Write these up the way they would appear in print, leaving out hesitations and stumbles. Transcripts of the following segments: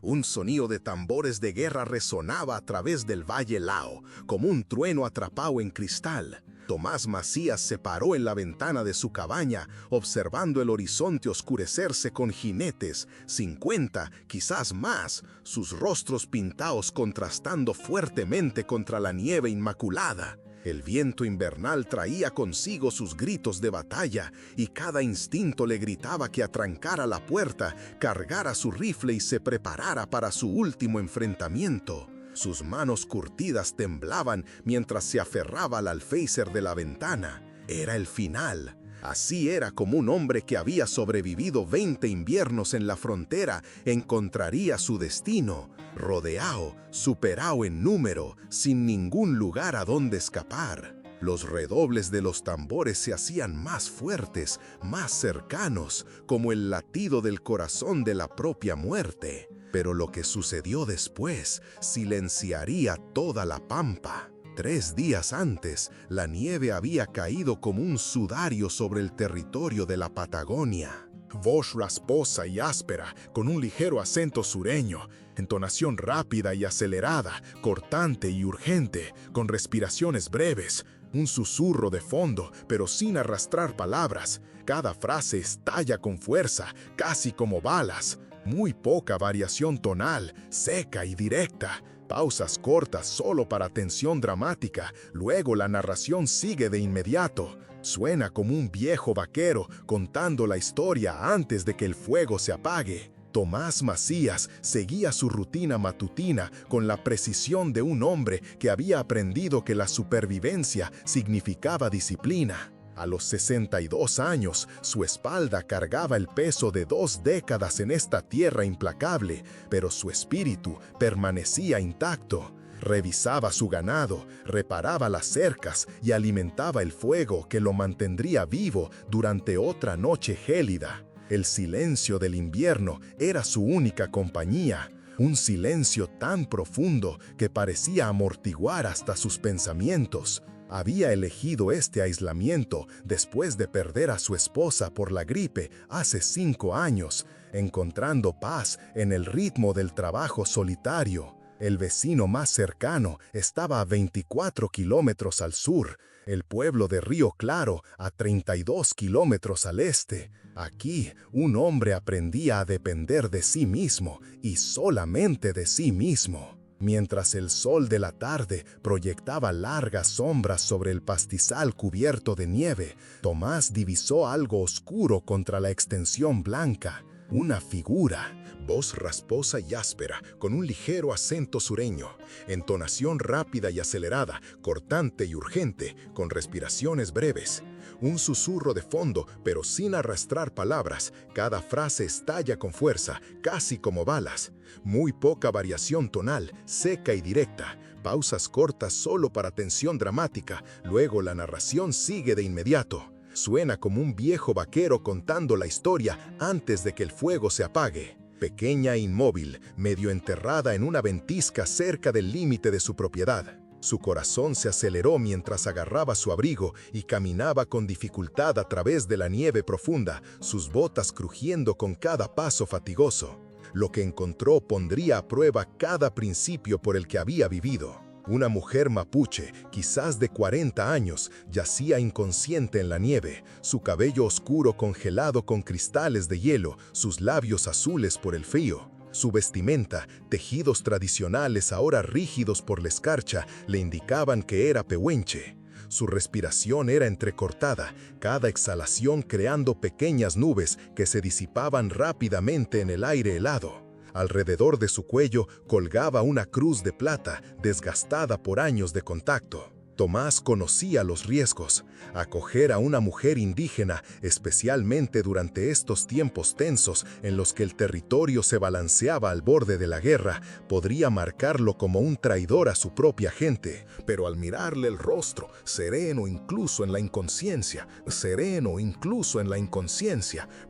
Un sonido de tambores de guerra resonaba a través del valle Lao, como un trueno atrapado en cristal. Tomás Macías se paró en la ventana de su cabaña, observando el horizonte oscurecerse con jinetes, 50, quizás más, sus rostros pintados contrastando fuertemente contra la nieve inmaculada. El viento invernal traía consigo sus gritos de batalla, y cada instinto le gritaba que atrancara la puerta, cargara su rifle y se preparara para su último enfrentamiento. Sus manos curtidas temblaban mientras se aferraba al alféizar de la ventana. Era el final. Así era como un hombre que había sobrevivido 20 inviernos en la frontera encontraría su destino, rodeado, superado en número, sin ningún lugar a donde escapar. Los redobles de los tambores se hacían más fuertes, más cercanos, como el latido del corazón de la propia muerte. Pero lo que sucedió después silenciaría toda la pampa. 3 días antes, la nieve había caído como un sudario sobre el territorio de la Patagonia. Voz rasposa y áspera, con un ligero acento sureño, entonación rápida y acelerada, cortante y urgente, con respiraciones breves, un susurro de fondo, pero sin arrastrar palabras. Cada frase estalla con fuerza, casi como balas. Muy poca variación tonal, seca y directa. Pausas cortas solo para tensión dramática, luego la narración sigue de inmediato. Suena como un viejo vaquero contando la historia antes de que el fuego se apague. Tomás Macías seguía su rutina matutina con la precisión de un hombre que había aprendido que la supervivencia significaba disciplina. A los 62 años, su espalda cargaba el peso de 2 décadas en esta tierra implacable, pero su espíritu permanecía intacto. Revisaba su ganado, reparaba las cercas y alimentaba el fuego que lo mantendría vivo durante otra noche gélida. El silencio del invierno era su única compañía, un silencio tan profundo que parecía amortiguar hasta sus pensamientos. Había elegido este aislamiento después de perder a su esposa por la gripe hace 5 años, encontrando paz en el ritmo del trabajo solitario. El vecino más cercano estaba a 24 kilómetros al sur, el pueblo de Río Claro a 32 kilómetros al este. Aquí, un hombre aprendía a depender de sí mismo y solamente de sí mismo. Mientras el sol de la tarde proyectaba largas sombras sobre el pastizal cubierto de nieve, Tomás divisó algo oscuro contra la extensión blanca. Una figura, voz rasposa y áspera, con un ligero acento sureño, entonación rápida y acelerada, cortante y urgente, con respiraciones breves. Un susurro de fondo, pero sin arrastrar palabras. Cada frase estalla con fuerza, casi como balas. Muy poca variación tonal, seca y directa. Pausas cortas solo para tensión dramática. Luego la narración sigue de inmediato. Suena como un viejo vaquero contando la historia antes de que el fuego se apague. Pequeña e inmóvil, medio enterrada en una ventisca cerca del límite de su propiedad. Su corazón se aceleró mientras agarraba su abrigo y caminaba con dificultad a través de la nieve profunda, sus botas crujiendo con cada paso fatigoso. Lo que encontró pondría a prueba cada principio por el que había vivido. Una mujer mapuche, quizás de 40 años, yacía inconsciente en la nieve, su cabello oscuro congelado con cristales de hielo, sus labios azules por el frío. Su vestimenta, tejidos tradicionales ahora rígidos por la escarcha, le indicaban que era pehuenche. Su respiración era entrecortada, cada exhalación creando pequeñas nubes que se disipaban rápidamente en el aire helado. Alrededor de su cuello colgaba una cruz de plata desgastada por años de contacto. Tomás conocía los riesgos. Acoger a una mujer indígena, especialmente durante estos tiempos tensos en los que el territorio se balanceaba al borde de la guerra, podría marcarlo como un traidor a su propia gente. Pero al mirarle el rostro, sereno incluso en la inconsciencia,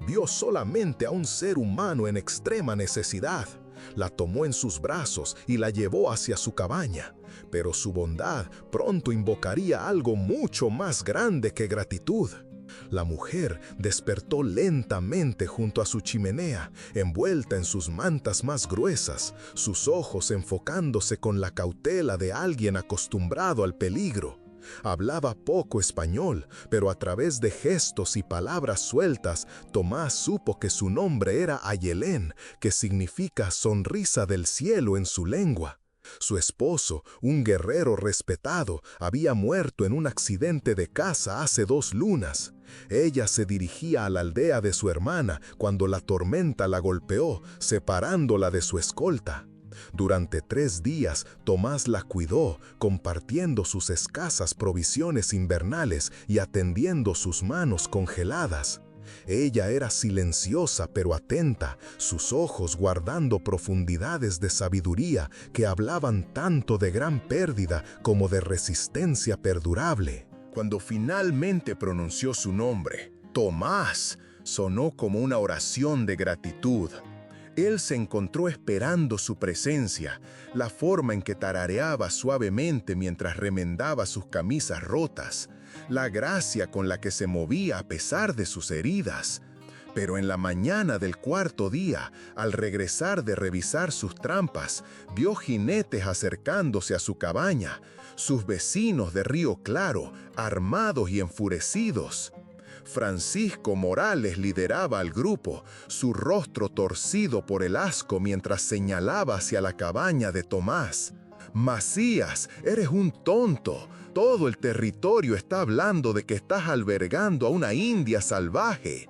vio solamente a un ser humano en extrema necesidad. La tomó en sus brazos y la llevó hacia su cabaña. Pero su bondad pronto invocaría algo mucho más grande que gratitud. La mujer despertó lentamente junto a su chimenea, envuelta en sus mantas más gruesas, sus ojos enfocándose con la cautela de alguien acostumbrado al peligro. Hablaba poco español, pero a través de gestos y palabras sueltas, Tomás supo que su nombre era Ayelén, que significa sonrisa del cielo en su lengua. Su esposo, un guerrero respetado, había muerto en un accidente de caza hace 2 lunas. Ella se dirigía a la aldea de su hermana cuando la tormenta la golpeó, separándola de su escolta. Durante 3 días, Tomás la cuidó, compartiendo sus escasas provisiones invernales y atendiendo sus manos congeladas. Ella era silenciosa pero atenta, sus ojos guardando profundidades de sabiduría que hablaban tanto de gran pérdida como de resistencia perdurable. Cuando finalmente pronunció su nombre, Tomás, sonó como una oración de gratitud. Él se encontró esperando su presencia, la forma en que tarareaba suavemente mientras remendaba sus camisas rotas, la gracia con la que se movía a pesar de sus heridas. Pero en la mañana del 4.º día, al regresar de revisar sus trampas, vio jinetes acercándose a su cabaña, sus vecinos de Río Claro, armados y enfurecidos. Francisco Morales lideraba al grupo, su rostro torcido por el asco mientras señalaba hacia la cabaña de Tomás. «Macías, eres un tonto. Todo el territorio está hablando de que estás albergando a una india salvaje».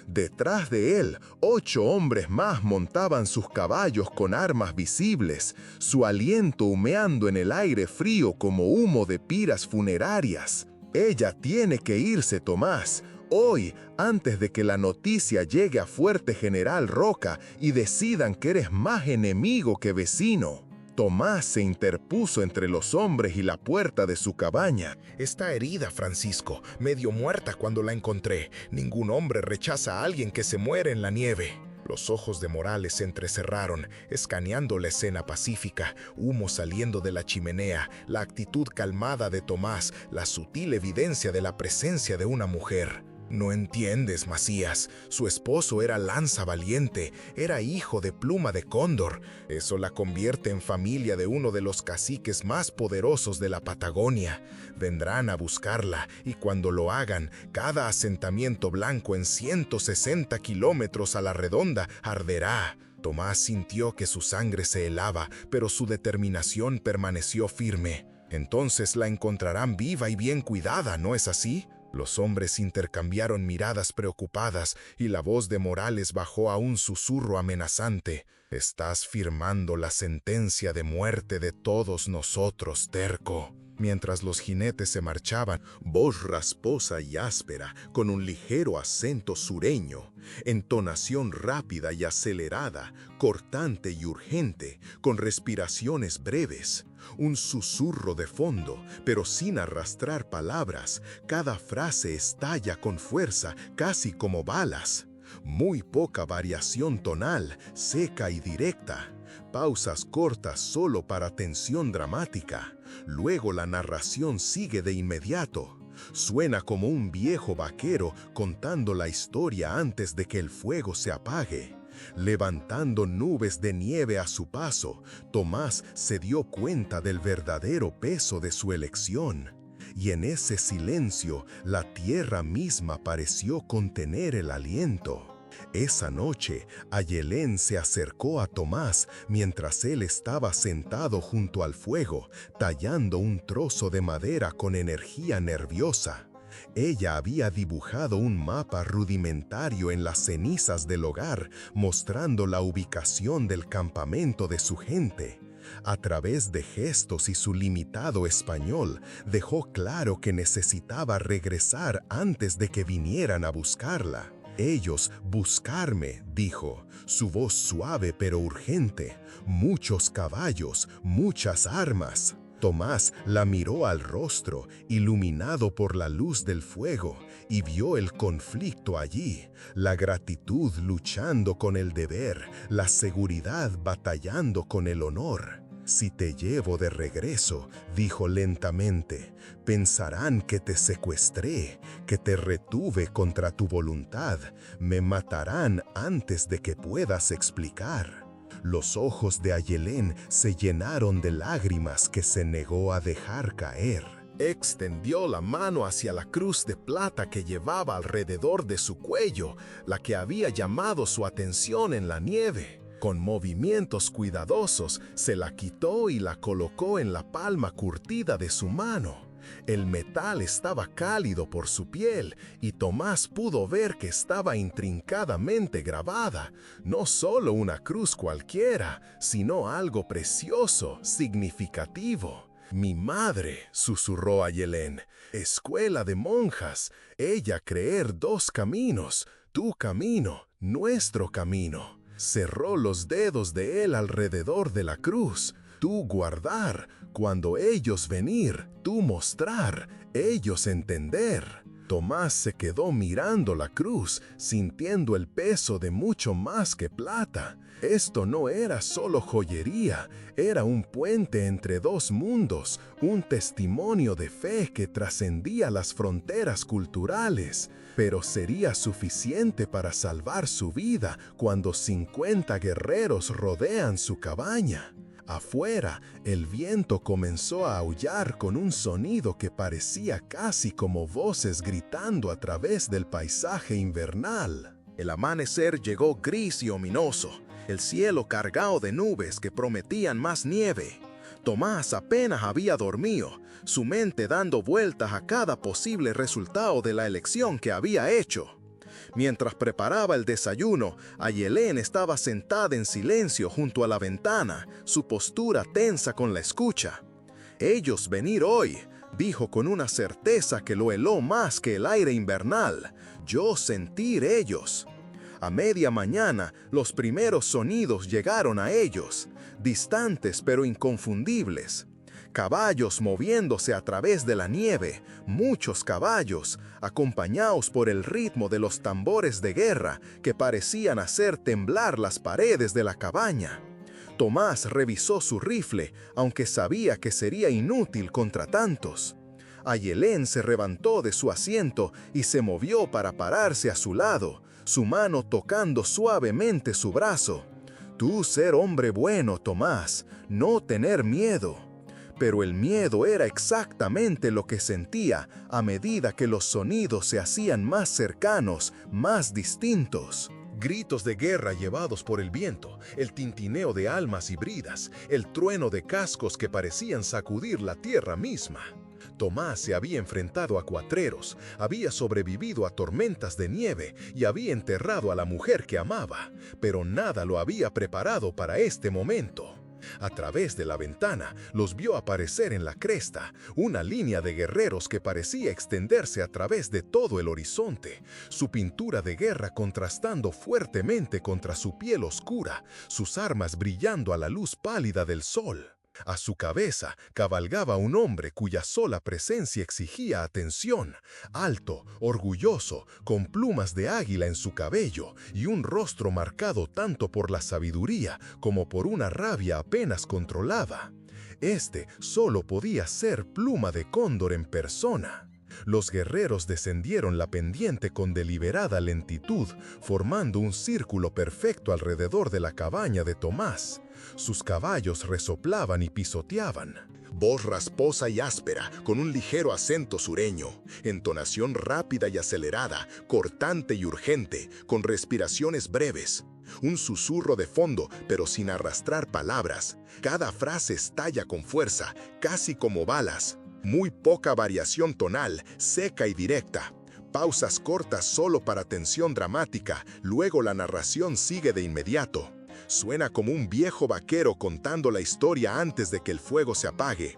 Detrás de él, 8 hombres más montaban sus caballos con armas visibles, su aliento humeando en el aire frío como humo de piras funerarias. «Ella tiene que irse, Tomás. Hoy, antes de que la noticia llegue a Fuerte General Roca y decidan que eres más enemigo que vecino». Tomás se interpuso entre los hombres y la puerta de su cabaña. «Está herida, Francisco, medio muerta cuando la encontré. Ningún hombre rechaza a alguien que se muere en la nieve». Los ojos de Morales se entrecerraron, escaneando la escena pacífica, humo saliendo de la chimenea, la actitud calmada de Tomás, la sutil evidencia de la presencia de una mujer. «No entiendes, Macías. Su esposo era lanza valiente, era hijo de Pluma de Cóndor. Eso la convierte en familia de uno de los caciques más poderosos de la Patagonia. Vendrán a buscarla y cuando lo hagan, cada asentamiento blanco en 160 kilómetros a la redonda arderá». Tomás sintió que su sangre se helaba, pero su determinación permaneció firme. «Entonces la encontrarán viva y bien cuidada, ¿no es así?». Los hombres intercambiaron miradas preocupadas y la voz de Morales bajó a un susurro amenazante. «Estás firmando la sentencia de muerte de todos nosotros, terco». Mientras los jinetes se marchaban, voz rasposa y áspera, con un ligero acento sureño, entonación rápida y acelerada, cortante y urgente, con respiraciones breves, un susurro de fondo, pero sin arrastrar palabras, cada frase estalla con fuerza, casi como balas. Muy poca variación tonal, seca y directa. Pausas cortas solo para tensión dramática. Luego la narración sigue de inmediato. Suena como un viejo vaquero contando la historia antes de que el fuego se apague. Levantando nubes de nieve a su paso, Tomás se dio cuenta del verdadero peso de su elección. Y en ese silencio, la tierra misma pareció contener el aliento. Esa noche, Ayelén se acercó a Tomás mientras él estaba sentado junto al fuego, tallando un trozo de madera con energía nerviosa. Ella había dibujado un mapa rudimentario en las cenizas del hogar, mostrando la ubicación del campamento de su gente. A través de gestos y su limitado español, dejó claro que necesitaba regresar antes de que vinieran a buscarla. «Ellos, buscarme», dijo, su voz suave pero urgente. «Muchos caballos, muchas armas». Tomás la miró al rostro, iluminado por la luz del fuego, y vio el conflicto allí, la gratitud luchando con el deber, la seguridad batallando con el honor. Si te llevo de regreso, dijo lentamente, pensarán que te secuestré, que te retuve contra tu voluntad, me matarán antes de que puedas explicar. Los ojos de Ayelén se llenaron de lágrimas que se negó a dejar caer. Extendió la mano hacia la cruz de plata que llevaba alrededor de su cuello, la que había llamado su atención en la nieve. Con movimientos cuidadosos, se la quitó y la colocó en la palma curtida de su mano. El metal estaba cálido por su piel y Tomás pudo ver que estaba intrincadamente grabada, no solo una cruz cualquiera, sino algo precioso, significativo. «Mi madre», susurró Ayelén, «escuela de monjas, ella creer dos caminos, tu camino, nuestro camino». Cerró los dedos de él alrededor de la cruz. Tú guardar, cuando ellos venir, tú mostrar, ellos entender. Tomás se quedó mirando la cruz, sintiendo el peso de mucho más que plata. Esto no era solo joyería, era un puente entre dos mundos, un testimonio de fe que trascendía las fronteras culturales. Pero sería suficiente para salvar su vida cuando 50 guerreros rodean su cabaña. Afuera, el viento comenzó a aullar con un sonido que parecía casi como voces gritando a través del paisaje invernal. El amanecer llegó gris y ominoso, el cielo cargado de nubes que prometían más nieve. Tomás apenas había dormido, su mente dando vueltas a cada posible resultado de la elección que había hecho. Mientras preparaba el desayuno, Ayelén estaba sentada en silencio junto a la ventana, su postura tensa con la escucha. «Ellos venir hoy», dijo con una certeza que lo heló más que el aire invernal. «Yo sentir ellos». A media mañana, los primeros sonidos llegaron a ellos, distantes pero inconfundibles. Caballos moviéndose a través de la nieve, muchos caballos, acompañados por el ritmo de los tambores de guerra que parecían hacer temblar las paredes de la cabaña. Tomás revisó su rifle, aunque sabía que sería inútil contra tantos. Ayelén se levantó de su asiento y se movió para pararse a su lado, su mano tocando suavemente su brazo. «Tú ser hombre bueno, Tomás, no tener miedo». Pero el miedo era exactamente lo que sentía a medida que los sonidos se hacían más cercanos, más distintos. Gritos de guerra llevados por el viento, el tintineo de almas híbridas, el trueno de cascos que parecían sacudir la tierra misma. Tomás se había enfrentado a cuatreros, había sobrevivido a tormentas de nieve y había enterrado a la mujer que amaba, pero nada lo había preparado para este momento. A través de la ventana los vio aparecer en la cresta, una línea de guerreros que parecía extenderse a través de todo el horizonte, su pintura de guerra contrastando fuertemente contra su piel oscura, sus armas brillando a la luz pálida del sol. A su cabeza cabalgaba un hombre cuya sola presencia exigía atención, alto, orgulloso, con plumas de águila en su cabello y un rostro marcado tanto por la sabiduría como por una rabia apenas controlada. Este solo podía ser Pluma de Cóndor en persona. Los guerreros descendieron la pendiente con deliberada lentitud, formando un círculo perfecto alrededor de la cabaña de Tomás. Sus caballos resoplaban y pisoteaban. Voz rasposa y áspera, con un ligero acento sureño, entonación rápida y acelerada, cortante y urgente, con respiraciones breves. Un susurro de fondo, pero sin arrastrar palabras. Cada frase estalla con fuerza, casi como balas. Muy poca variación tonal, seca y directa. Pausas cortas solo para tensión dramática, luego la narración sigue de inmediato. Suena como un viejo vaquero contando la historia antes de que el fuego se apague.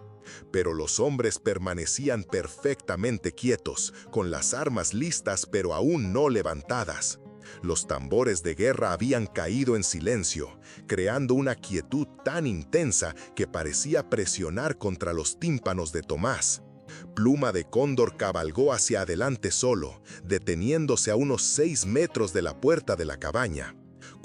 Pero los hombres permanecían perfectamente quietos, con las armas listas pero aún no levantadas. Los tambores de guerra habían caído en silencio, creando una quietud tan intensa que parecía presionar contra los tímpanos de Tomás. Pluma de Cóndor cabalgó hacia adelante solo, deteniéndose a unos 6 metros de la puerta de la cabaña.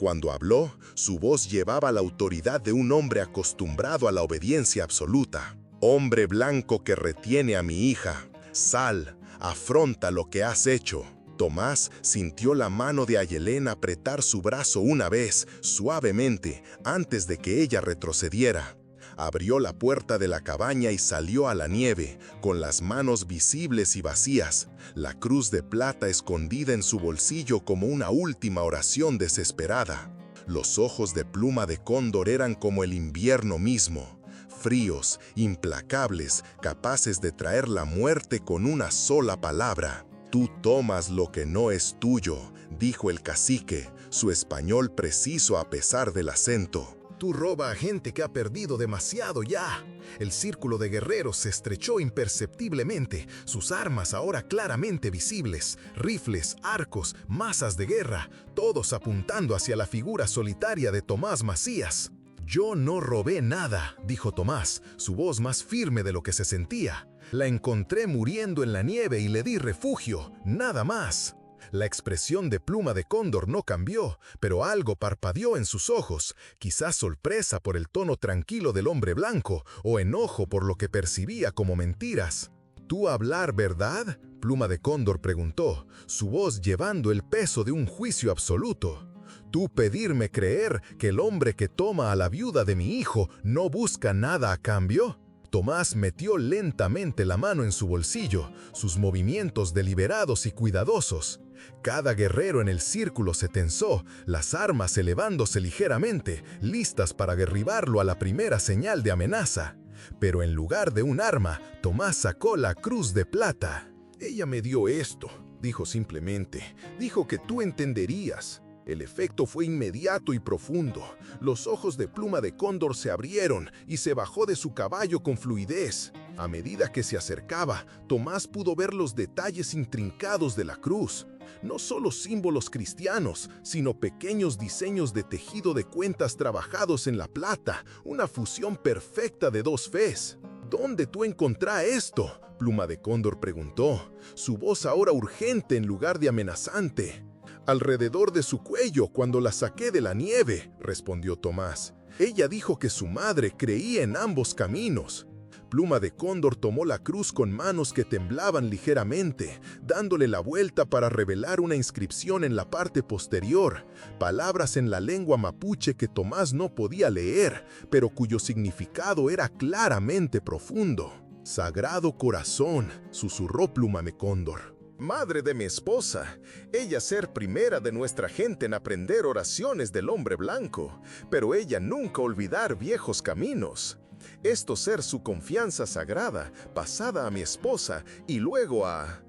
Cuando habló, su voz llevaba la autoridad de un hombre acostumbrado a la obediencia absoluta. Hombre blanco que retiene a mi hija, sal, afronta lo que has hecho. Tomás sintió la mano de Ayelén apretar su brazo una vez, suavemente, antes de que ella retrocediera. Abrió la puerta de la cabaña y salió a la nieve, con las manos visibles y vacías, la cruz de plata escondida en su bolsillo como una última oración desesperada. Los ojos de Pluma de Cóndor eran como el invierno mismo, fríos, implacables, capaces de traer la muerte con una sola palabra. «Tú tomas lo que no es tuyo», dijo el cacique, su español preciso a pesar del acento. Tú roba a gente que ha perdido demasiado ya. El círculo de guerreros se estrechó imperceptiblemente, sus armas ahora claramente visibles, rifles, arcos, mazas de guerra, todos apuntando hacia la figura solitaria de Tomás Macías. «Yo no robé nada», dijo Tomás, su voz más firme de lo que se sentía. «La encontré muriendo en la nieve y le di refugio, nada más». La expresión de Pluma de Cóndor no cambió, pero algo parpadeó en sus ojos, quizás sorpresa por el tono tranquilo del hombre blanco, o enojo por lo que percibía como mentiras. «¿Tú hablar verdad?», Pluma de Cóndor preguntó, su voz llevando el peso de un juicio absoluto. «¿Tú pedirme creer que el hombre que toma a la viuda de mi hijo no busca nada a cambio?» Tomás metió lentamente la mano en su bolsillo, sus movimientos deliberados y cuidadosos. Cada guerrero en el círculo se tensó, las armas elevándose ligeramente, listas para derribarlo a la primera señal de amenaza. Pero en lugar de un arma, Tomás sacó la cruz de plata. «Ella me dio esto», dijo simplemente. «Dijo que tú entenderías». El efecto fue inmediato y profundo. Los ojos de Pluma de Cóndor se abrieron y se bajó de su caballo con fluidez. A medida que se acercaba, Tomás pudo ver los detalles intrincados de la cruz. No solo símbolos cristianos, sino pequeños diseños de tejido de cuentas trabajados en la plata, una fusión perfecta de dos fes. «¿Dónde tú encontrás esto?», Pluma de Cóndor preguntó, su voz ahora urgente en lugar de amenazante. «Alrededor de su cuello cuando la saqué de la nieve», respondió Tomás. «Ella dijo que su madre creía en ambos caminos». Pluma de Cóndor tomó la cruz con manos que temblaban ligeramente, dándole la vuelta para revelar una inscripción en la parte posterior, palabras en la lengua mapuche que Tomás no podía leer, pero cuyo significado era claramente profundo. «Sagrado Corazón», susurró Pluma de Cóndor. «Madre de mi esposa, ella ser primera de nuestra gente en aprender oraciones del hombre blanco, pero ella nunca olvidar viejos caminos. Esto ser su confianza sagrada, pasada a mi esposa y luego a...»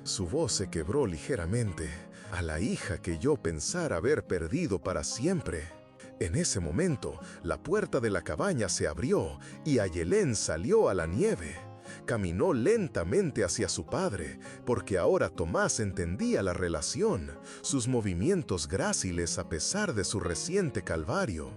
Su voz se quebró ligeramente. «A la hija que yo pensara haber perdido para siempre». En ese momento, la puerta de la cabaña se abrió y Ayelén salió a la nieve. Caminó lentamente hacia su padre, porque ahora Tomás entendía la relación, sus movimientos gráciles a pesar de su reciente calvario.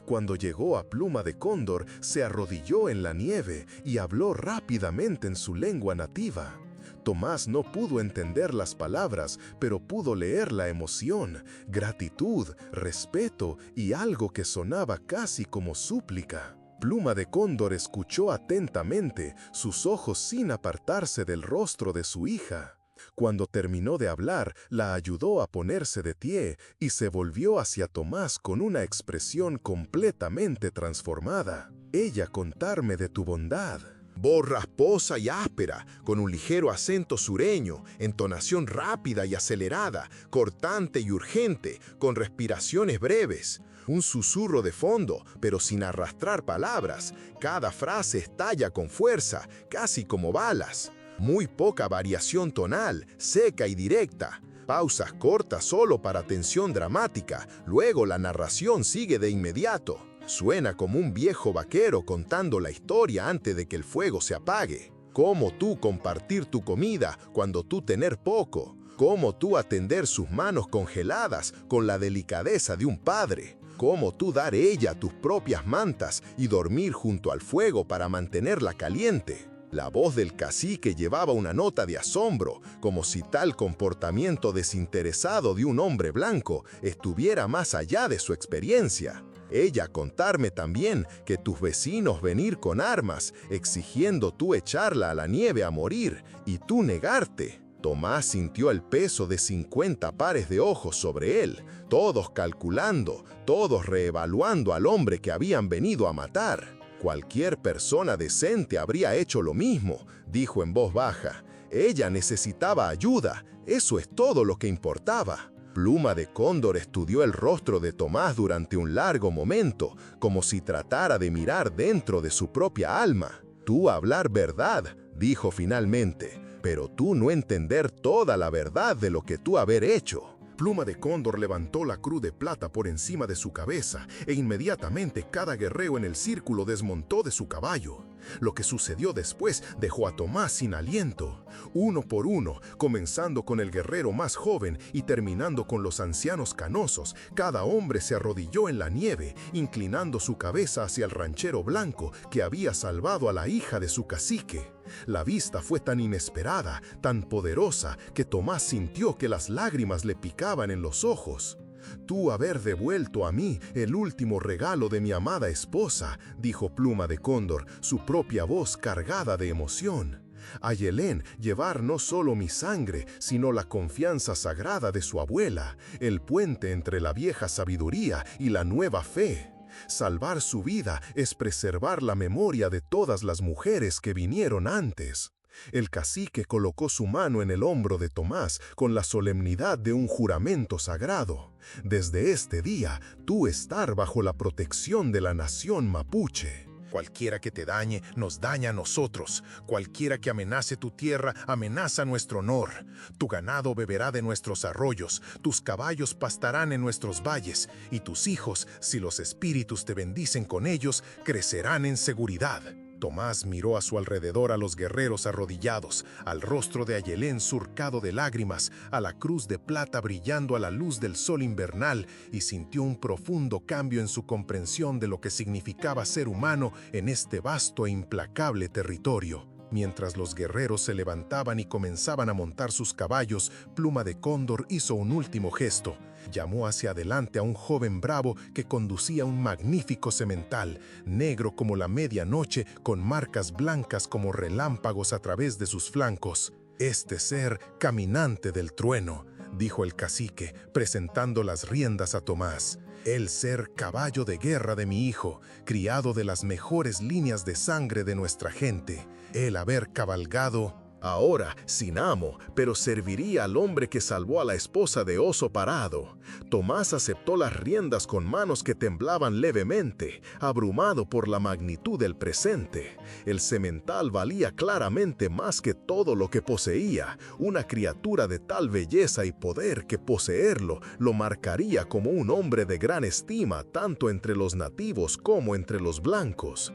Cuando llegó a Pluma de Cóndor, se arrodilló en la nieve y habló rápidamente en su lengua nativa. Tomás no pudo entender las palabras, pero pudo leer la emoción, gratitud, respeto y algo que sonaba casi como súplica. Pluma de Cóndor escuchó atentamente, sus ojos sin apartarse del rostro de su hija. Cuando terminó de hablar, la ayudó a ponerse de pie y se volvió hacia Tomás con una expresión completamente transformada. «Ella contarme de tu bondad». Voz rasposa y áspera, con un ligero acento sureño, entonación rápida y acelerada, cortante y urgente, con respiraciones breves. Un susurro de fondo, pero sin arrastrar palabras. Cada frase estalla con fuerza, casi como balas. Muy poca variación tonal, seca y directa. Pausas cortas solo para tensión dramática, luego la narración sigue de inmediato. Suena como un viejo vaquero contando la historia antes de que el fuego se apague. Cómo tú compartir tu comida cuando tú tener poco. Cómo tú atender sus manos congeladas con la delicadeza de un padre. Cómo tú dar ella tus propias mantas y dormir junto al fuego para mantenerla caliente. La voz del cacique llevaba una nota de asombro, como si tal comportamiento desinteresado de un hombre blanco estuviera más allá de su experiencia. Ella contarme también que tus vecinos venir con armas, exigiendo tú echarla a la nieve a morir, y tú negarte. Tomás sintió el peso de 50 pares de ojos sobre él, todos calculando, todos reevaluando al hombre que habían venido a matar. Cualquier persona decente habría hecho lo mismo, dijo en voz baja. Ella necesitaba ayuda, eso es todo lo que importaba. Pluma de Cóndor estudió el rostro de Tomás durante un largo momento, como si tratara de mirar dentro de su propia alma. Tú hablar verdad, dijo finalmente, pero tú no entender toda la verdad de lo que tú haber hecho. Pluma de Cóndor levantó la cruz de plata por encima de su cabeza e inmediatamente cada guerrero en el círculo desmontó de su caballo. Lo que sucedió después dejó a Tomás sin aliento. Uno por uno, comenzando con el guerrero más joven y terminando con los ancianos canosos, cada hombre se arrodilló en la nieve, inclinando su cabeza hacia el ranchero blanco que había salvado a la hija de su cacique. La vista fue tan inesperada, tan poderosa, que Tomás sintió que las lágrimas le picaban en los ojos. «Tú haber devuelto a mí el último regalo de mi amada esposa», dijo Pluma de Cóndor, su propia voz cargada de emoción. «A Yelén llevar no solo mi sangre, sino la confianza sagrada de su abuela, el puente entre la vieja sabiduría y la nueva fe. Salvar su vida es preservar la memoria de todas las mujeres que vinieron antes». El cacique colocó su mano en el hombro de Tomás con la solemnidad de un juramento sagrado. «Desde este día, tú estar bajo la protección de la nación mapuche». Cualquiera que te dañe, nos daña a nosotros. Cualquiera que amenace tu tierra, amenaza nuestro honor. Tu ganado beberá de nuestros arroyos, tus caballos pastarán en nuestros valles, y tus hijos, si los espíritus te bendicen con ellos, crecerán en seguridad. Tomás miró a su alrededor a los guerreros arrodillados, al rostro de Ayelén surcado de lágrimas, a la cruz de plata brillando a la luz del sol invernal, y sintió un profundo cambio en su comprensión de lo que significaba ser humano en este vasto e implacable territorio. Mientras los guerreros se levantaban y comenzaban a montar sus caballos, Pluma de Cóndor hizo un último gesto. Llamó hacia adelante a un joven bravo que conducía un magnífico semental, negro como la medianoche, con marcas blancas como relámpagos a través de sus flancos. «Este ser, caminante del trueno», dijo el cacique, presentando las riendas a Tomás. «El ser caballo de guerra de mi hijo, criado de las mejores líneas de sangre de nuestra gente. El haber cabalgado». Ahora, sin amo, pero serviría al hombre que salvó a la esposa de Oso Parado. Tomás aceptó las riendas con manos que temblaban levemente, abrumado por la magnitud del presente. El semental valía claramente más que todo lo que poseía, una criatura de tal belleza y poder que poseerlo lo marcaría como un hombre de gran estima tanto entre los nativos como entre los blancos.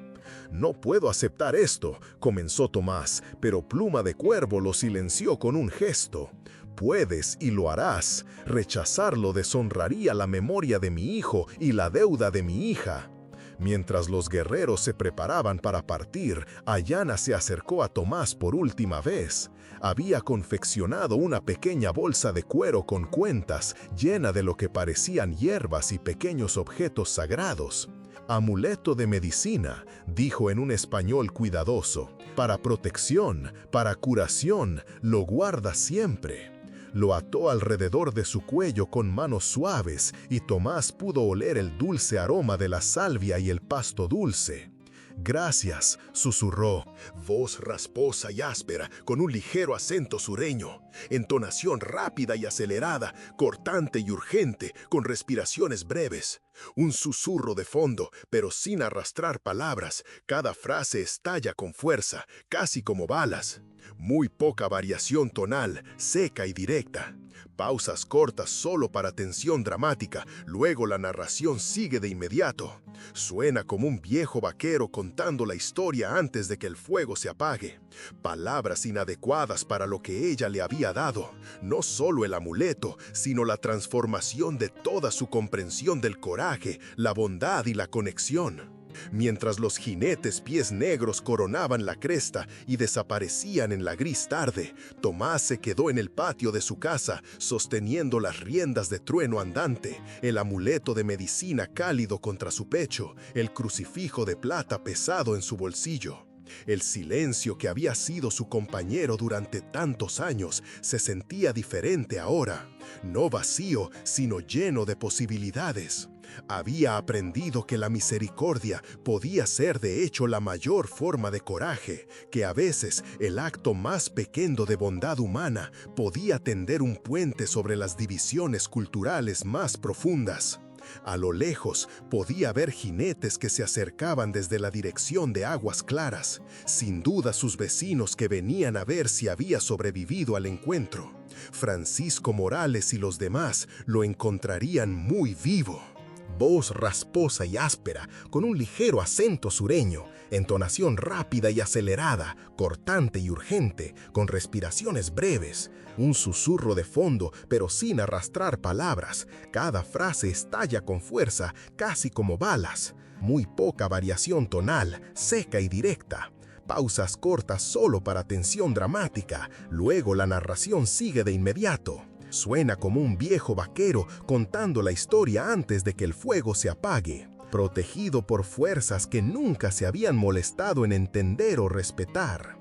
«No puedo aceptar esto», comenzó Tomás, pero Pluma de Cuervo lo silenció con un gesto. «Puedes y lo harás. Rechazarlo deshonraría la memoria de mi hijo y la deuda de mi hija». Mientras los guerreros se preparaban para partir, Ayana se acercó a Tomás por última vez. Había confeccionado una pequeña bolsa de cuero con cuentas, llena de lo que parecían hierbas y pequeños objetos sagrados. «Amuleto de medicina», dijo en un español cuidadoso. «Para protección, para curación, lo guarda siempre». Lo ató alrededor de su cuello con manos suaves y Tomás pudo oler el dulce aroma de la salvia y el pasto dulce. «Gracias», susurró, voz rasposa y áspera, con un ligero acento sureño, entonación rápida y acelerada, cortante y urgente, con respiraciones breves. Un susurro de fondo, pero sin arrastrar palabras, cada frase estalla con fuerza, casi como balas. Muy poca variación tonal, seca y directa. Pausas cortas solo para tensión dramática, luego la narración sigue de inmediato. Suena como un viejo vaquero contando la historia antes de que el fuego se apague. Palabras inadecuadas para lo que ella le había dado. No solo el amuleto, sino la transformación de toda su comprensión del coraje, la bondad y la conexión. Mientras los jinetes pies negros coronaban la cresta y desaparecían en la gris tarde, Tomás se quedó en el patio de su casa, sosteniendo las riendas de trueno andante, el amuleto de medicina cálido contra su pecho, el crucifijo de plata pesado en su bolsillo. El silencio que había sido su compañero durante tantos años se sentía diferente ahora, no vacío, sino lleno de posibilidades. Había aprendido que la misericordia podía ser de hecho la mayor forma de coraje, que a veces el acto más pequeño de bondad humana podía tender un puente sobre las divisiones culturales más profundas. A lo lejos podía ver jinetes que se acercaban desde la dirección de Aguas Claras, sin duda sus vecinos que venían a ver si había sobrevivido al encuentro. Francisco Morales y los demás lo encontrarían muy vivo. Voz rasposa y áspera, con un ligero acento sureño, entonación rápida y acelerada, cortante y urgente, con respiraciones breves, un susurro de fondo, pero sin arrastrar palabras. Cada frase estalla con fuerza, casi como balas. Muy poca variación tonal, seca y directa. Pausas cortas solo para tensión dramática, luego la narración sigue de inmediato. Suena como un viejo vaquero contando la historia antes de que el fuego se apague, protegido por fuerzas que nunca se habían molestado en entender o respetar.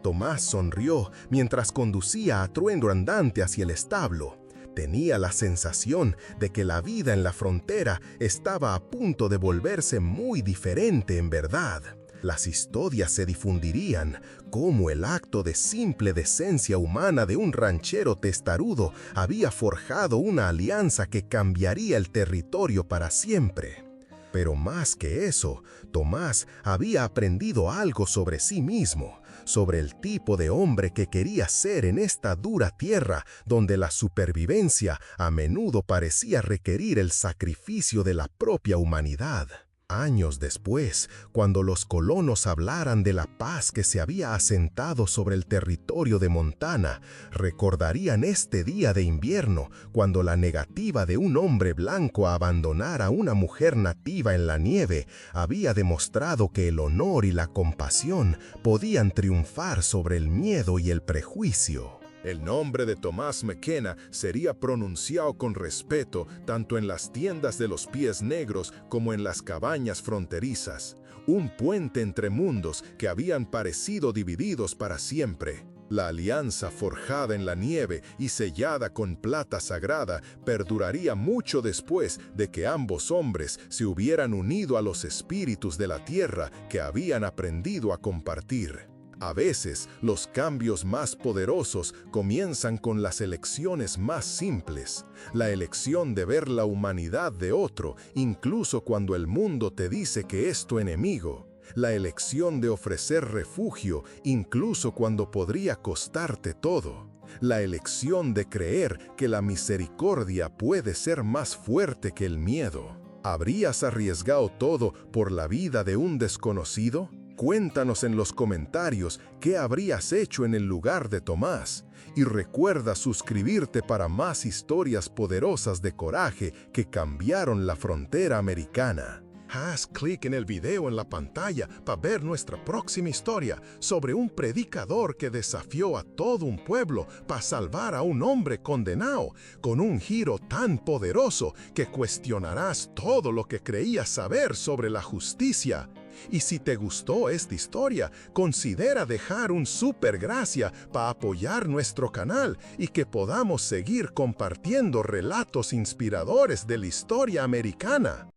Tomás sonrió mientras conducía a Trueno Andante hacia el establo. Tenía la sensación de que la vida en la frontera estaba a punto de volverse muy diferente en verdad. Las historias se difundirían, como el acto de simple decencia humana de un ranchero testarudo había forjado una alianza que cambiaría el territorio para siempre. Pero más que eso, Tomás había aprendido algo sobre sí mismo, sobre el tipo de hombre que quería ser en esta dura tierra donde la supervivencia a menudo parecía requerir el sacrificio de la propia humanidad. Años después, cuando los colonos hablaran de la paz que se había asentado sobre el territorio de Montana, recordarían este día de invierno, cuando la negativa de un hombre blanco a abandonar a una mujer nativa en la nieve había demostrado que el honor y la compasión podían triunfar sobre el miedo y el prejuicio. El nombre de Tomás McKenna sería pronunciado con respeto tanto en las tiendas de los pies negros como en las cabañas fronterizas, un puente entre mundos que habían parecido divididos para siempre. La alianza forjada en la nieve y sellada con plata sagrada perduraría mucho después de que ambos hombres se hubieran unido a los espíritus de la tierra que habían aprendido a compartir. A veces, los cambios más poderosos comienzan con las elecciones más simples. La elección de ver la humanidad de otro, incluso cuando el mundo te dice que es tu enemigo. La elección de ofrecer refugio, incluso cuando podría costarte todo. La elección de creer que la misericordia puede ser más fuerte que el miedo. ¿Habrías arriesgado todo por la vida de un desconocido? Cuéntanos en los comentarios qué habrías hecho en el lugar de Tomás. Y recuerda suscribirte para más historias poderosas de coraje que cambiaron la frontera americana. Haz clic en el video en la pantalla para ver nuestra próxima historia sobre un predicador que desafió a todo un pueblo para salvar a un hombre condenado, con un giro tan poderoso que cuestionarás todo lo que creías saber sobre la justicia. Y si te gustó esta historia, considera dejar un super gracias para apoyar nuestro canal y que podamos seguir compartiendo relatos inspiradores de la historia americana.